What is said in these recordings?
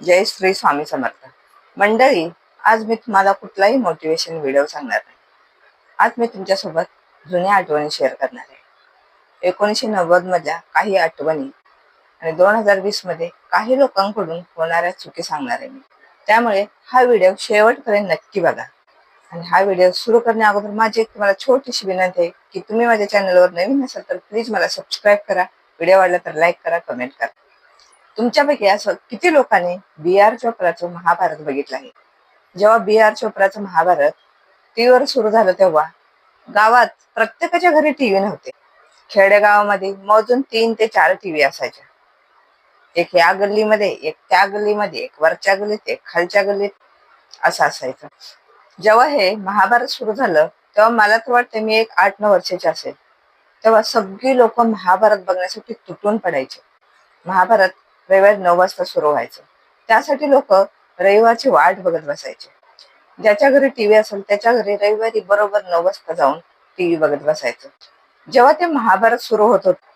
जय श्री स्वामी समर्थ मंडळी. आज मी तुम्हाला कुठलाही मोटिवेशन व्हिडिओ सांगणार नाही. आज मी तुमच्यासोबत जुन्या आठवणी शेअर करणार आहे. 1990 मधल्या काही आठवणी आणि 2020 मध्ये काही लोकांकडून होणाऱ्या चुकी सांगणार आहे मी. त्यामुळे हा व्हिडिओ शेवटपर्यंत नक्की बघा. आणि हा व्हिडिओ सुरू करण्या अगोदर माझी एक तुम्हाला छोटीशी विनंती आहे की तुम्ही माझ्या चॅनलवर नवीन असाल तर प्लीज मला सबस्क्राईब करा. व्हिडिओ आवडला तर लाईक करा, कमेंट करा. तुमच्यापैकी असं किती लोकांनी बी आर चोप्राचं महाभारत बघितलं आहे? जेव्हा बी आर चोप्राचं महाभारत टीव्हीवर सुरू झालं तेव्हा गावात प्रत्येकाच्या घरी टीव्ही नव्हते. खेडेगावामध्ये मोजून 3 ते 4 टीव्ही असायच्या. एक या गल्लीमध्ये, एक त्या गल्लीमध्ये, एक वरच्या गल्लीत, एक खालच्या गल्लीत, असं असायचं. जेव्हा हे महाभारत सुरू झालं तेव्हा मला तर वाटतं मी एक 8-9 वर्षाची असेल. तेव्हा सगळी लोक महाभारत बघण्यासाठी तुटून पडायचे. महाभारत रविवारी 9 वाजता सुरू व्हायचं. त्यासाठी लोक रविवारची वाट बघत बसायचे. ज्याच्या घरी टीव्ही असेल त्याच्या घरी रविवारी बरोबर 9 वाजता जाऊन टीव्ही बघत बसायचं. जेव्हा ते महाभारत सुरू होत होतं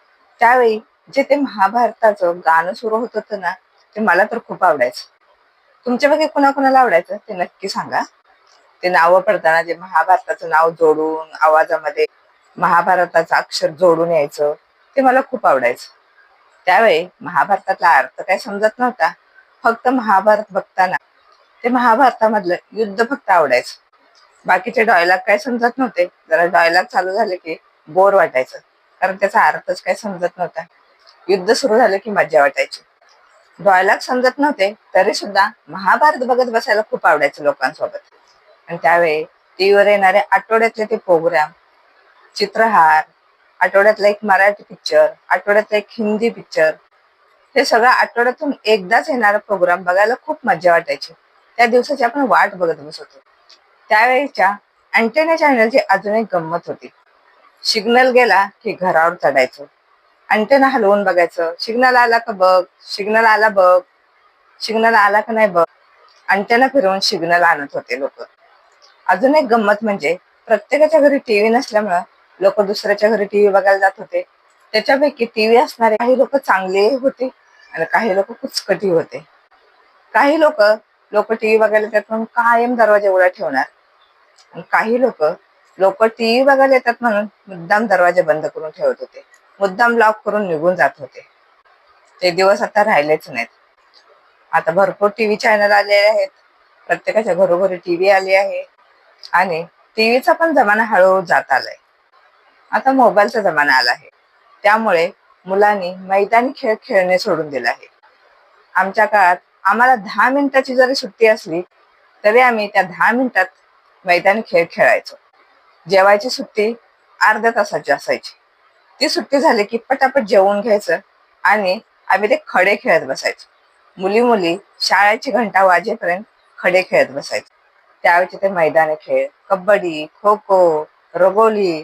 त्यावेळी जे ते महाभारताचं गाणं सुरू होत होतं ना, ते मला तर खूप आवडायचं. तुमच्यापैकी कुणाकुणाला आवडायचं ते नक्की सांगा. ते नावं पडताना जे महाभारताचं नाव जोडून आवाजामध्ये महाभारताचं अक्षर जोडून यायचं ते मला खूप आवडायचं. त्यावेळी महाभारतातला अर्थ काय समजत नव्हता. फक्त महाभारत बघताना ते महाभारतामधलं युद्ध फक्त आवडायचं. बाकीचे डायलॉग काय समजत नव्हते. जरा डायलॉग चालू झाले की बोर वाटायचं, कारण त्याचा अर्थच काय समजत नव्हता. युद्ध सुरू झालं की मज्जा वाटायची. डायलॉग समजत नव्हते तरी सुद्धा महाभारत बघत बसायला खूप आवडायचं लोकांसोबत. आणि त्यावेळी टीव्हीवर येणारे आठवड्यातले ते प्रोग्राम, चित्रहार, आठवड्यातला एक मराठी पिक्चर, आठवड्यातला एक हिंदी पिक्चर, हे सगळं आठवड्यातून एकदाच येणारा प्रोग्राम बघायला खूप मज्जा वाटायची. त्या दिवसाची आपण वाट बघत बसत होतो. त्यावेळेच्या अँटेना चॅनलची अजून एक गंमत होती. सिग्नल गेला की घरावर चढायचं, अँटेना हलवून बघायचं. सिग्नल आला का बघ, सिग्नल आला बघ, सिग्नल आला का नाही बघ. अँटेना फिरवून सिग्नल आणत होते लोक. अजून एक गंमत म्हणजे प्रत्येकाच्या घरी टीव्ही नसल्यामुळं लोक दुसऱ्याच्या घरी टीव्ही बघायला जात होते. त्याच्यापैकी टीव्ही असणारे काही लोक चांगले होते आणि काही लोक कुचकटी होते. काही लोक लोक टीव्ही बघायला येतात म्हणून कायम दरवाजा उघडा ठेवणार, आणि काही लोक टीव्ही बघायला येतात म्हणून मुद्दाम दरवाजा बंद करून ठेवत होते, मुद्दाम लॉक करून निघून जात होते. ते दिवस आता राहिलेच नाहीत. आता भरपूर टीव्ही चॅनल आलेले आहेत. प्रत्येकाच्या घरोघरी टीव्ही आली आहे आणि टीव्हीचा पण जमाना हळूहळू जात आलाय. आता मोबाईलचा जमाना आला आहे. त्यामुळे मुलांनी मैदानी खेळ खेळणे सोडून दिले आहे. आमच्या काळात आम्हाला 10 मिनिटाची जरी सुट्टी असली तरी आम्ही त्या 10 मिनिटात मैदानी खेळ खेळायचो. जेवायची सुट्टी अर्ध्या तासाची असायची. ती सुट्टी झाली की पटापट जेवून घ्यायचं आणि आम्ही ते खडे खेळत बसायचो. मुली शाळेची घंटा वाजेपर्यंत खडे खेळत बसायचो. त्यावेळेचे ते मैदानी खेळ, कबड्डी, खो खो, रगोली,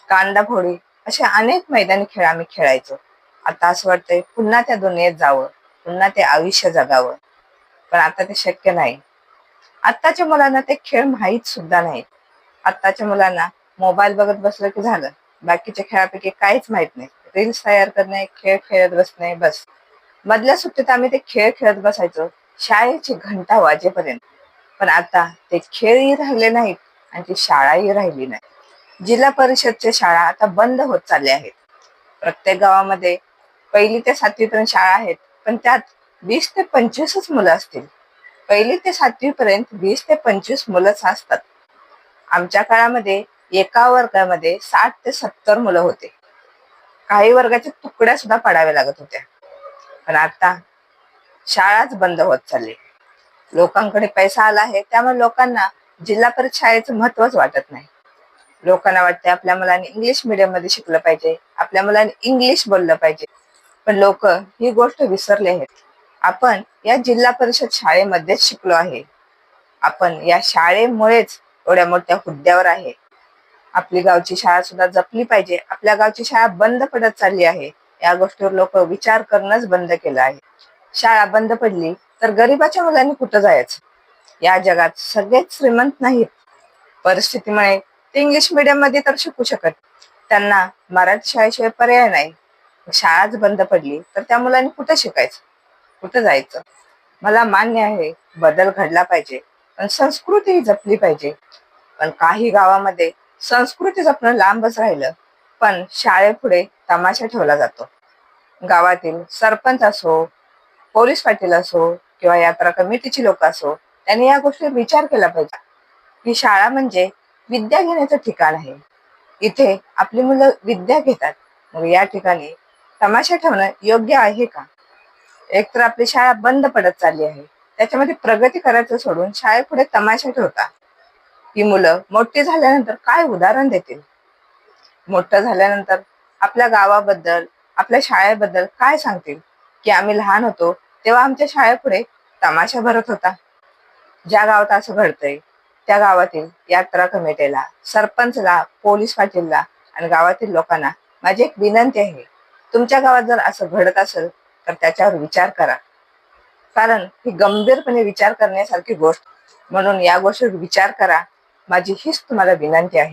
कांदाफोडी, असे अनेक मैदानी खेळ आम्ही खेळायचो. आता असं वाटतंय पुन्हा त्या दुनियेत जावं, पुन्हा ते आयुष्य जगावं, पण आता ते शक्य नाही. आत्ताच्या मुलांना ते खेळ माहीत सुद्धा नाही. आत्ताच्या मुलांना मोबाईल बघत बसलं की झालं, बाकीच्या खेळापैकी काहीच माहित नाही. रील्स तयार करणे, खेळ खेळत बसणे, बस. मधल्या सुट्टीत आम्ही ते खेळ खेळत बसायचो शाळेची घंटा वाजेपर्यंत. पण आता ते खेळही राहिले नाहीत आणि ती शाळाही राहिली नाही. जिल्हा परिषदच्या शाळा आता बंद होत चालल्या आहेत. प्रत्येक गावामध्ये 1ली ते 7वी पर्यंत शाळा आहेत, पण त्यात 20 ते 25च मुलं असतील. 1ली ते 7वी पर्यंत 20 ते 25 मुलंच असतात. आमच्या काळामध्ये एका वर्गामध्ये 60 ते 70 मुलं होते. काही वर्गाच्या तुकड्या सुद्धा पडाव्या लागत होत्या. पण आता शाळाच बंद होत चालली. लोकांकडे पैसा आला आहे त्यामुळे लोकांना जिल्हा परिषद शाळेचं महत्वच वाटत नाही. लोकांना वाटते आपल्या मुलांनी इंग्लिश मीडियम मध्ये शिकलं पाहिजे, आपल्या मुलांनी इंग्लिश बोललं पाहिजे. पण लोक ही गोष्ट विसरले आहेत. आपण या जिल्हा परिषद शाळेमध्येच शिकलो आहे. आपण या शाळेमुळेच एवढ्या मोठ्या हुद्द्यावर आहे. आपली गावची शाळा सुद्धा जपली पाहिजे. आपल्या गावची शाळा बंद पडत चालली आहे. या गोष्टीवर लोक विचार करणंच बंद केलं आहे. शाळा बंद पडली तर गरिबाच्या मुलांनी कुठं जायचं? या जगात सगळेच श्रीमंत नाहीत. परिस्थितीमुळे ते इंग्लिश मीडियम मध्ये तर शिकू शकत, त्यांना मराठी शाळेशिवाय पर्याय नाही. शाळाच बंद पडली तर त्या मुलांनी कुठं शिकायचं, कुठं जायचं? मला मान्य आहे, बदल घडला पाहिजे, पण संस्कृती जपली पाहिजे. पण काही गावामध्ये संस्कृती जपणं लांबच राहिलं, पण शाळेपुढे तमाशा ठेवला जातो. गावातील सरपंच असो, पोलीस पाटील असो किंवा यात्रा कमिटीची लोक असो, त्यांनी या गोष्टीवर विचार केला पाहिजे की शाळा म्हणजे विद्या घेण्याचं ठिकाण आहे. इथे आपली मुलं विद्या घेतात. मग या ठिकाणी तमाशा ठेवणं योग्य आहे का? एकतर आपली शाळा बंद पडत चालली आहे. त्याच्यामध्ये प्रगती करायचं सोडून शाळेपुढे तमाशा ठेवता. ही मुलं मोठी झाल्यानंतर काय उदाहरण देतील? मोठं झाल्यानंतर आपल्या गावाबद्दल, आपल्या शाळेबद्दल काय सांगतील? की आम्ही लहान होतो तेव्हा आमच्या शाळेपुढे तमाशा भरत होता. ज्या गावात असं घडतंय, त्या गावातील यात्रा कमिटीला, सरपंचला, पोलीस पाटीलला आणि गावातील लोकांना माझी एक विनंती आहे. तुमच्या गावात जर असं घडत असेल तर त्याच्यावर विचार करा. कारण ही गंभीरपणे विचार करण्यासारखी गोष्ट, म्हणून या गोष्टीवर विचार करा. माझी हीच तुम्हाला विनंती आहे.